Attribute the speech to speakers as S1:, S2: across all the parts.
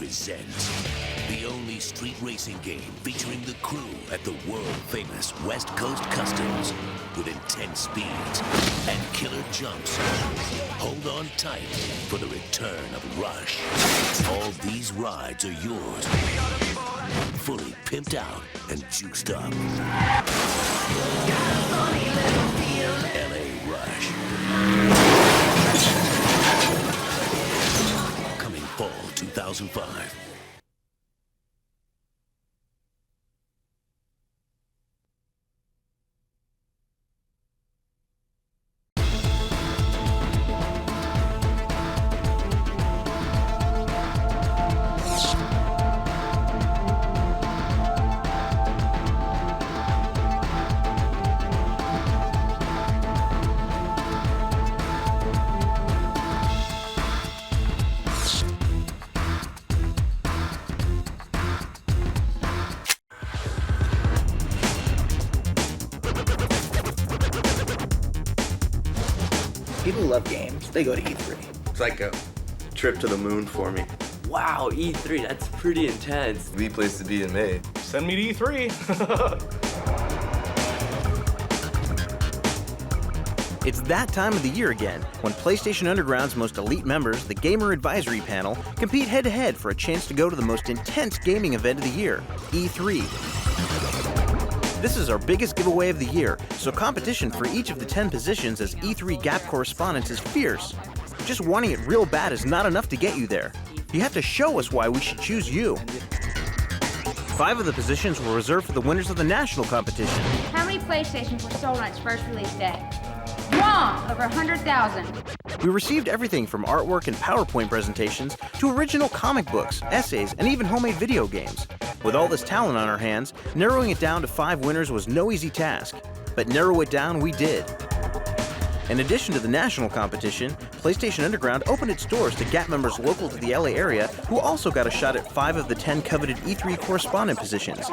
S1: presents the only street racing game featuring the crew at the world-famous West Coast Customs with intense speeds and killer jumps. Hold on tight for the return of Rush. All these rides are yours, fully pimped out and juiced up. LA Rush. Coming fall 2005.
S2: People love games. They go to E3.
S3: It's like a trip to the moon for me.
S4: Wow, E3, that's pretty intense.
S3: The place to be in May.
S5: Send me to E3.
S6: It's that time of the year again, when PlayStation Underground's most elite members, the Gamer Advisory Panel, compete head-to-head for a chance to go to the most intense gaming event of the year, E3. This is our biggest giveaway of the year, so competition for each of the 10 positions as E3 G.A.P correspondents is fierce. Just wanting it real bad is not enough to get you there. You have to show us why we should choose you. 5 of the positions were reserved for the winners of the national competition.
S7: How many PlayStations were sold on its first release day? Wrong! Over 100,000.
S6: We received everything from artwork and PowerPoint presentations to original comic books, essays, and even homemade video games. With all this talent on our hands, narrowing it down to 5 winners was no easy task. But narrow it down we did. In addition to the national competition, PlayStation Underground opened its doors to G.A.P members local to the LA area who also got a shot at 5 of the 10 coveted E3 correspondent positions.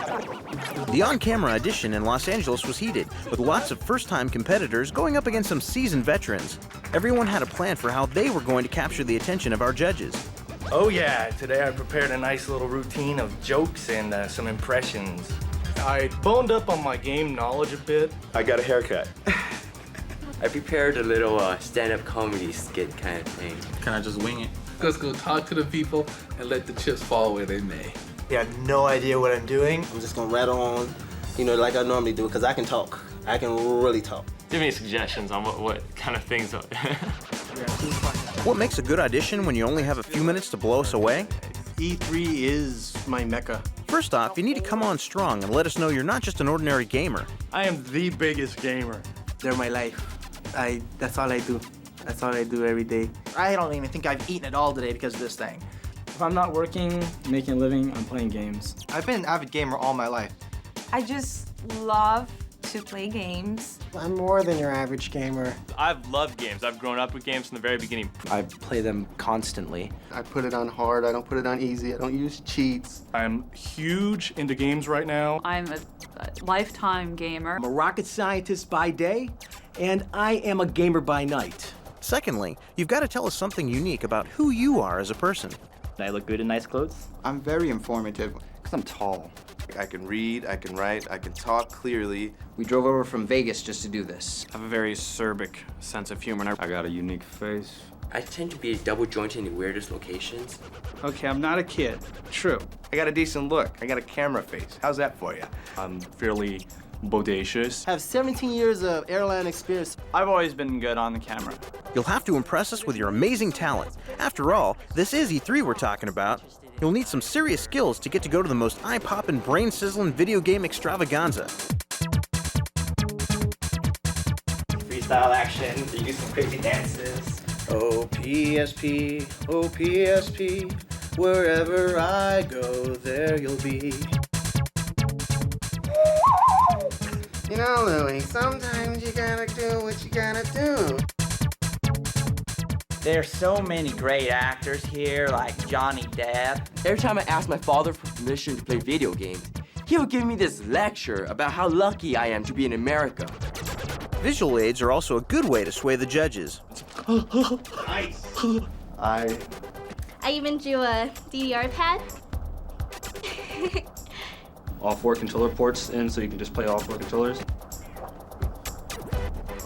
S6: The on-camera edition in Los Angeles was heated, with lots of first-time competitors going up against some seasoned veterans. Everyone had a plan for how they were going to capture the attention of our judges.
S5: Oh yeah, today I prepared a nice little routine of jokes and some impressions. I boned up on my game knowledge a bit.
S3: I got a haircut.
S4: I prepared a little stand-up comedy skit kind of thing.
S8: Can I just wing it? Let's go talk to the people and let the chips fall where they may.
S2: I have no idea what I'm doing.
S9: I'm just gonna rattle on, like I normally do, because I can talk. I can really talk.
S10: Give me suggestions on what kind of things.
S6: What makes a good audition when you only have a few minutes to blow us away?
S2: E3 is my mecca.
S6: First off, you need to come on strong and let us know you're not just an ordinary gamer.
S5: I am the biggest gamer.
S2: They're my life. That's all I do. That's all I do every day.
S11: I don't even think I've eaten at all today because of this thing. If I'm not working, making a living, I'm playing games.
S2: I've been an avid gamer all my life.
S12: I just love to play games.
S9: I'm more than your average gamer.
S10: I've loved games. I've grown up with games from the very beginning.
S4: I play them constantly.
S3: I put it on hard, I don't put it on easy, I don't use cheats.
S5: I'm huge into games right now.
S12: I'm a lifetime gamer.
S11: I'm a rocket scientist by day, and I am a gamer by night.
S6: Secondly, you've got to tell us something unique about who you are as a person.
S4: I look good in nice clothes.
S3: I'm very informative.
S4: Because I'm tall.
S3: I can read, I can write, I can talk clearly.
S11: We drove over from Vegas just to do this.
S8: I have a very acerbic sense of humor, and I got a unique face.
S4: I tend to be double jointed in the weirdest locations.
S11: Okay, I'm not a kid. True.
S3: I got a decent look. I got a camera face. How's that for you?
S5: I'm fairly bodacious.
S9: I have 17 years of airline experience.
S8: I've always been good on the camera.
S6: You'll have to impress us with your amazing talent. After all, this is E3 we're talking about. You'll need some serious skills to get to go to the most eye-poppin', brain-sizzling video game extravaganza.
S4: Freestyle action, you do some crazy dances.
S2: Oh, PSP, oh, PSP, wherever I go, there you'll be.
S9: You know, Louie, sometimes you gotta do what you gotta do.
S11: There's so many great actors here, like Johnny Depp.
S4: Every time I ask my father for permission to play video games, he would give me this lecture about how lucky I am to be in America.
S6: Visual aids are also a good way to sway the judges.
S3: I
S13: I even drew a DDR pad.
S14: All 4 controller ports in, so you can just play all 4 controllers.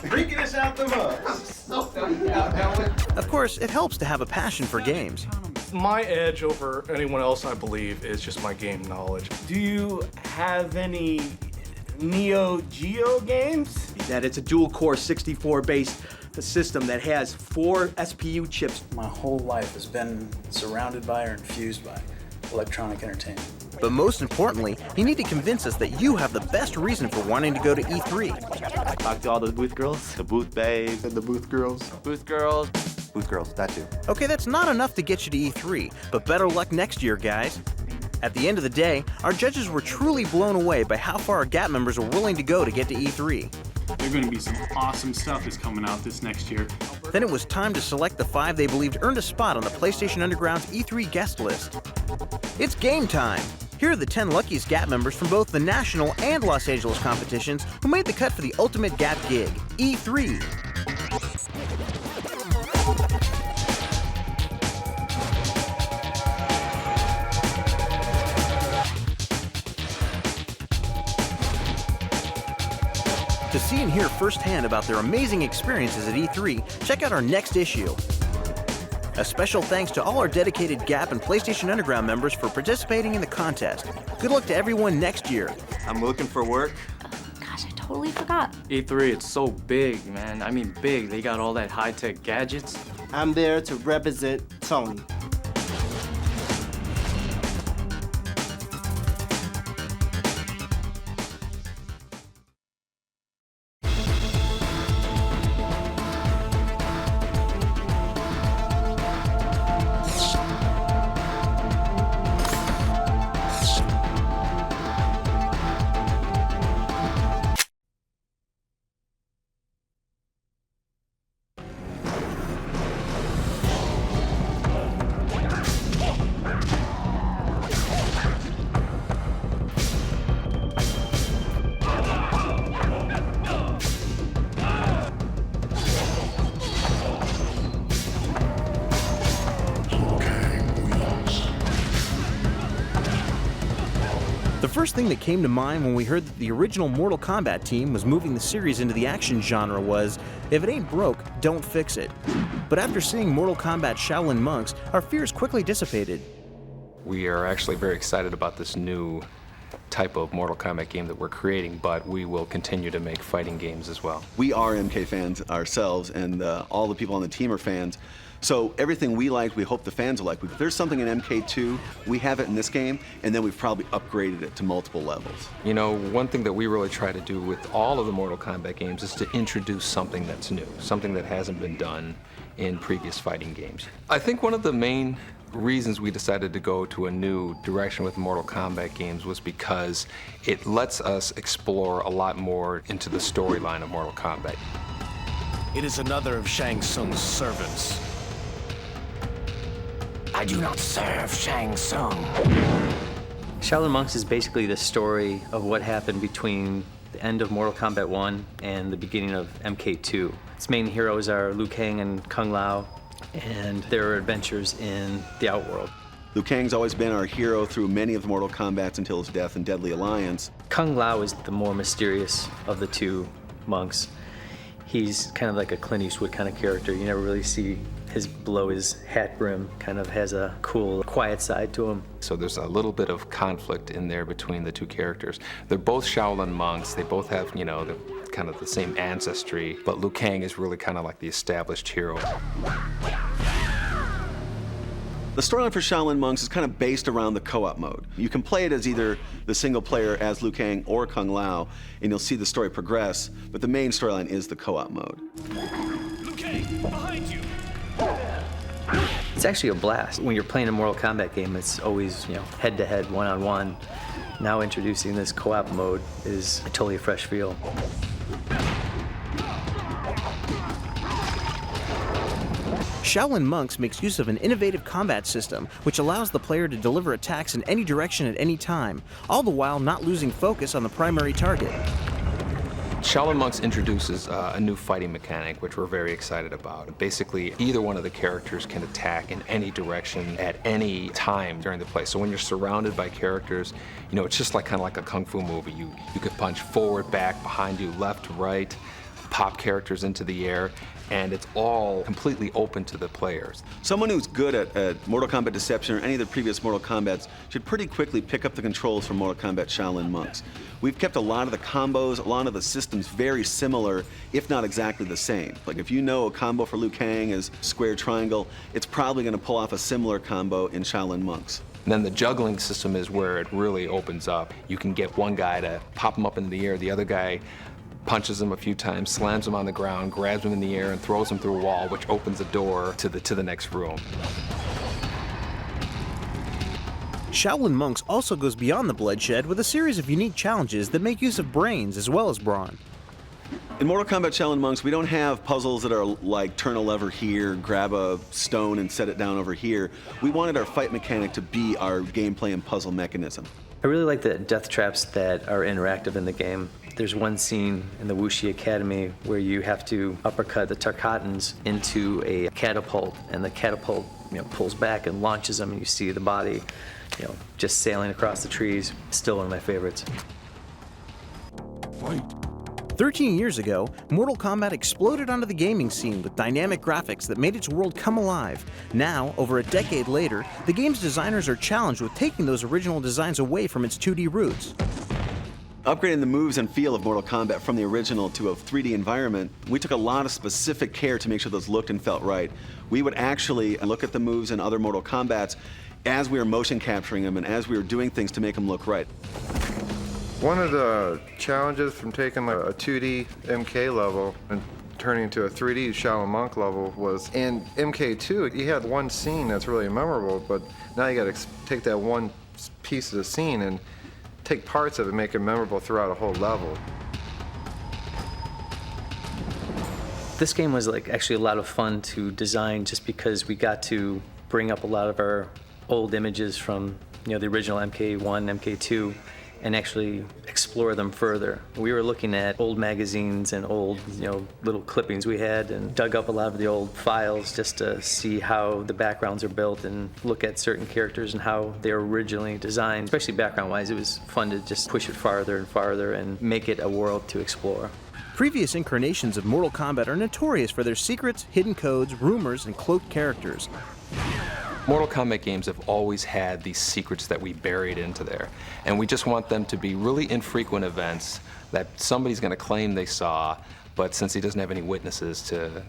S2: Freaking us out the most.
S6: Of course, it helps to have a passion for games.
S5: My edge over anyone else, I believe, is just my game knowledge.
S15: Do you have any Neo Geo games?
S16: That it's a dual-core 64-based system that has 4 SPU chips.
S17: My whole life has been surrounded by or infused by electronic entertainment.
S6: But most importantly, you need to convince us that you have the best reason for wanting to go to E3.
S14: Talk to all the booth girls, the booth babes,
S3: And the booth girls.
S4: Booth girls.
S14: booth girls, that too.
S6: Okay, that's not enough to get you to E3, but better luck next year, guys. At the end of the day, our judges were truly blown away by how far our G.A.P members are willing to go to get to E3.
S18: There's going to be some awesome stuff that's coming out this next year.
S6: Then it was time to select the 5 they believed earned a spot on the PlayStation Underground's E3 guest list. It's game time! Here are the 10 luckiest G.A.P members from both the national and Los Angeles competitions who made the cut for the ultimate G.A.P gig, E3. To see and hear firsthand about their amazing experiences at E3, check out our next issue. A special thanks to all our dedicated G.A.P and PlayStation Underground members for participating in the contest. Good luck to everyone next year.
S4: I'm looking for work.
S12: Gosh, I totally forgot.
S14: E3, it's so big, man. I mean big. They got all that high-tech gadgets.
S15: I'm there to represent Sony.
S6: The first thing that came to mind when we heard that the original Mortal Kombat team was moving the series into the action genre was, if it ain't broke, don't fix it. But after seeing Mortal Kombat Shaolin Monks, our fears quickly dissipated.
S19: We are actually very excited about this new type of Mortal Kombat game that we're creating, but we will continue to make fighting games as well.
S20: We are MK fans ourselves, and all the people on the team are fans. So everything we like, we hope the fans will like. If there's something in MK2, we have it in this game, and then we've probably upgraded it to multiple levels.
S19: You know, one thing that we really try to do with all of the Mortal Kombat games is to introduce something that's new, something that hasn't been done in previous fighting games. I think one of the main reasons we decided to go to a new direction with Mortal Kombat games was because it lets us explore a lot more into the storyline of Mortal Kombat.
S1: It is another of Shang Tsung's servants. I do not serve Shang Tsung.
S21: Shaolin Monks is basically the story of what happened between the end of Mortal Kombat 1 and the beginning of MK2. Its main heroes are Liu Kang and Kung Lao, and their adventures in the Outworld.
S20: Liu Kang's always been our hero through many of the Mortal Kombats until his death in Deadly Alliance.
S21: Kung Lao is the more mysterious of the two monks. He's kind of like a Clint Eastwood kind of character. You never really see his below his hat brim, kind of has a cool, quiet side to him.
S19: So there's a little bit of conflict in there between the two characters. They're both Shaolin monks. They both have, you know, kind of the same ancestry, but Liu Kang is really kind of like the established hero.
S20: The storyline for Shaolin Monks is kind of based around the co-op mode. You can play it as either the single player as Liu Kang or Kung Lao, and you'll see the story progress, but the main storyline is the co-op mode.
S1: Liu Kang, behind you!
S21: It's actually a blast. When you're playing a Mortal Kombat game, it's always, you know, head-to-head, one-on-one. Now introducing this co-op mode is a totally fresh feel.
S6: Shaolin Monks makes use of an innovative combat system, which allows the player to deliver attacks in any direction at any time, all the while not losing focus on the primary target.
S19: Shaolin Monks introduces a new fighting mechanic, which we're very excited about. Basically, either one of the characters can attack in any direction at any time during the play. So when you're surrounded by characters, you know, it's just like kind of like a kung fu movie. You could punch forward, back, behind you, left, right, pop characters into the air, and it's all completely open to the players.
S20: Someone who's good at Mortal Kombat Deception or any of the previous Mortal Kombats should pretty quickly pick up the controls from Mortal Kombat Shaolin Monks. We've kept a lot of the combos, a lot of the systems very similar, if not exactly the same. Like if you know a combo for Liu Kang is square triangle, it's probably going to pull off a similar combo in Shaolin Monks.
S19: And then the juggling system is where it really opens up. You can get one guy to pop him up into the air, the other guy punches him a few times, slams him on the ground, grabs him in the air, and throws him through a wall, which opens a door to the next room.
S6: Shaolin Monks also goes beyond the bloodshed with a series of unique challenges that make use of brains as well as brawn.
S20: In Mortal Kombat Shaolin Monks, we don't have puzzles that are like turn a lever here, grab a stone and set it down over here. We wanted our fight mechanic to be our gameplay and puzzle mechanism.
S21: I really like the death traps that are interactive in the game. There's one scene in the Wuxi Academy where you have to uppercut the Tarkatans into a catapult, and the catapult, pulls back and launches them, and you see the body, just sailing across the trees. Still one of my favorites.
S6: 13 years ago, Mortal Kombat exploded onto the gaming scene with dynamic graphics that made its world come alive. Now, over a decade later, the game's designers are challenged with taking those original designs away from its 2D roots.
S20: Upgrading the moves and feel of Mortal Kombat from the original to a 3D environment, we took a lot of specific care to make sure those looked and felt right. We would actually look at the moves in other Mortal Kombats as we were motion capturing them and as we were doing things to make them look right.
S7: One of the challenges from taking a 2D MK level and turning into a 3D Shaolin Monk level was in MK2, you had one scene that's really memorable, but now you got to take that one piece of the scene and take parts of it, make it memorable throughout a whole level.
S21: This game was actually a lot of fun to design just because we got to bring up a lot of our old images from the original MK1, MK2, and actually explore them further. We were looking at old magazines and old, little clippings we had, and dug up a lot of the old files just to see how the backgrounds are built and look at certain characters and how they were originally designed. Especially background-wise, it was fun to just push it farther and farther and make it a world to explore.
S6: Previous incarnations of Mortal Kombat are notorious for their secrets, hidden codes, rumors, and cloaked characters.
S19: Mortal Kombat games have always had these secrets that we buried into there, and we just want them to be really infrequent events that somebody's going to claim they saw, but since he doesn't have any witnesses to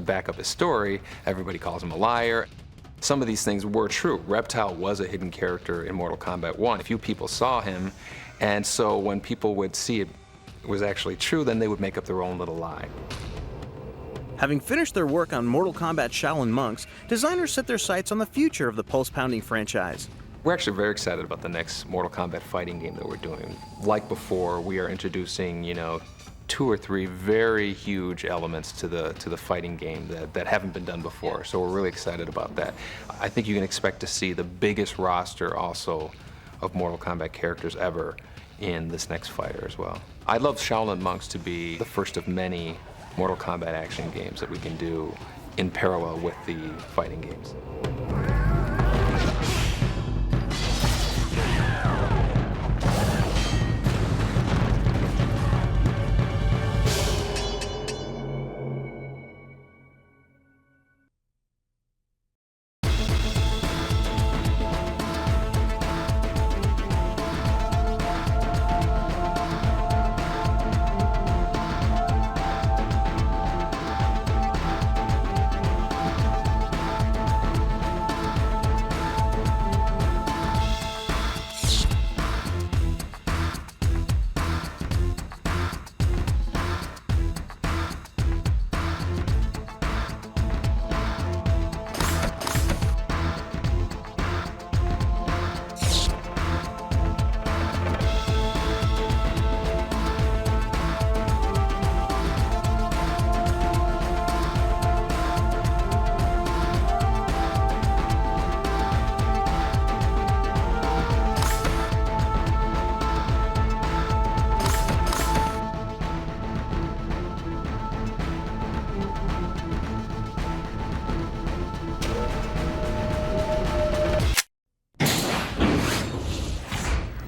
S19: back up his story, everybody calls him a liar. Some of these things were true. Reptile was a hidden character in Mortal Kombat 1. A few people saw him, and so when people would see it was actually true, then they would make up their own little lie.
S6: Having finished their work on Mortal Kombat Shaolin Monks, designers set their sights on the future of the pulse-pounding franchise.
S19: We're actually very excited about the next Mortal Kombat fighting game that we're doing. Like before, we are introducing, 2 or 3 very huge elements to the fighting game that haven't been done before. So we're really excited about that. I think you can expect to see the biggest roster also of Mortal Kombat characters ever in this next fighter as well. I'd love Shaolin Monks to be the first of many Mortal Kombat action games that we can do in parallel with the fighting games.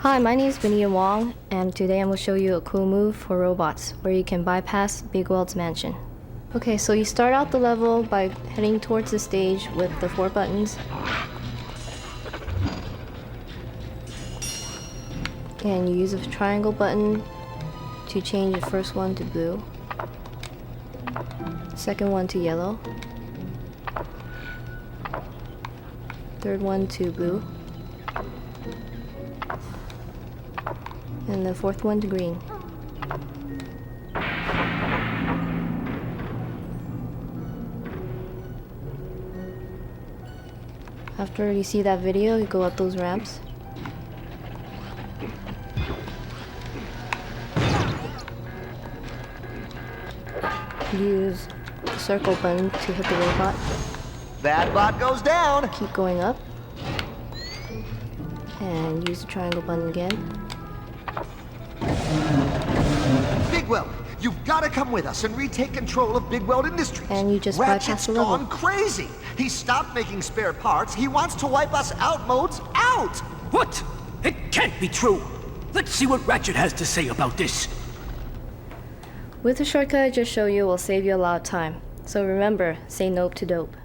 S10: Hi, my name is Benia Wong, and today I'm going to show you a cool move for robots where you can bypass Big Weld's mansion. Okay, so you start out the level by heading towards the stage with the 4 buttons. And you use the triangle button to change the first one to blue, second one to yellow, third one to blue, and the fourth one to green. After you see that video, you go up those ramps. Use the circle button to hit the robot.
S22: That bot goes down.
S10: Keep going up. And use the triangle button again.
S22: Big Weld, you've got to come with us and retake control of Big Weld Industries.
S10: And you just bypass
S22: Ratchet's
S10: the level.
S22: gone crazy. He stopped making spare parts. He wants to wipe us out, modes out.
S23: What? It can't be true. Let's see what Ratchet has to say about this.
S10: With the shortcut I just showed you, will save you a lot of time. So remember, say nope to dope.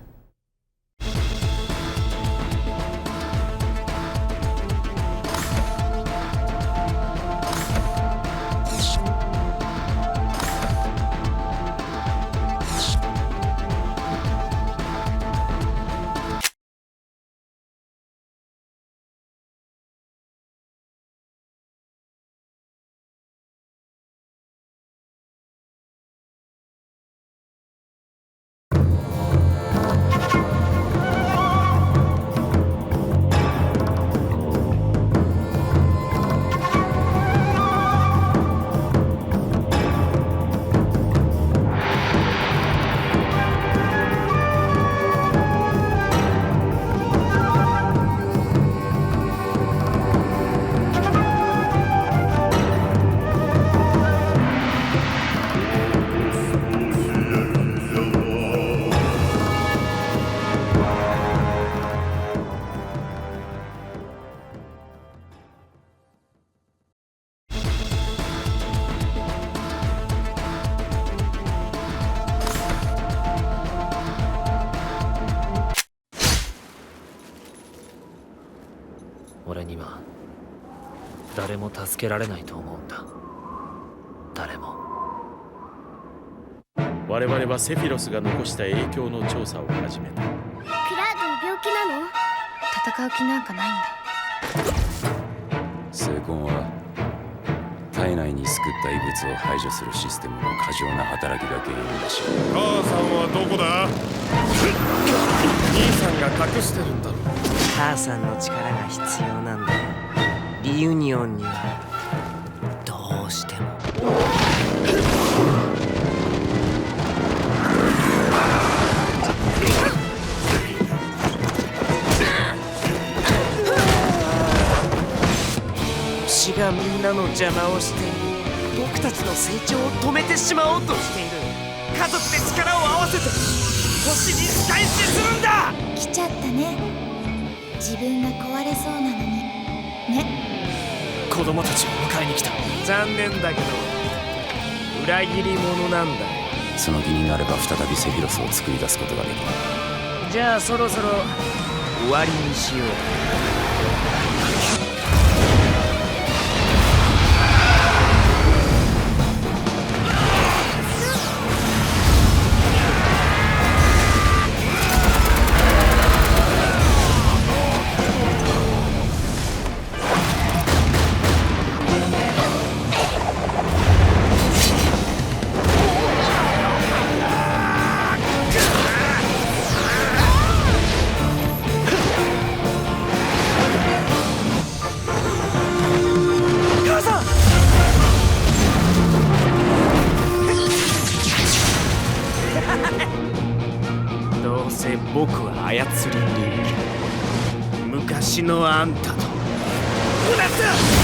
S24: 我々はセフィロスが残した影響の調査を始めた。
S13: クラード病気なの？戦う気なんかないんだ。
S25: 成婚は体内に救った異物を排除するシステムの過剰な働きが原因だし。
S24: 母さんはどこだ？兄さんが隠してるんだろ。
S26: 母さんの力が必要なんだよ。リユニオンにはどうしても。死がみんなの邪魔をして僕たちの成長を止めてしまおうとしている。家族で力を合わせて星に仕返しするんだ。
S13: 来ちゃったね。自分が壊れそうなのにね。
S26: 子供たちを迎えに来た。残念だけど裏切り者なんだよ。
S25: その気になれば再びセフィロスを作り出すことができる。
S26: じゃあそろそろ終わりにしよう。どうせ僕は操り人間。昔のあんたと同じだ。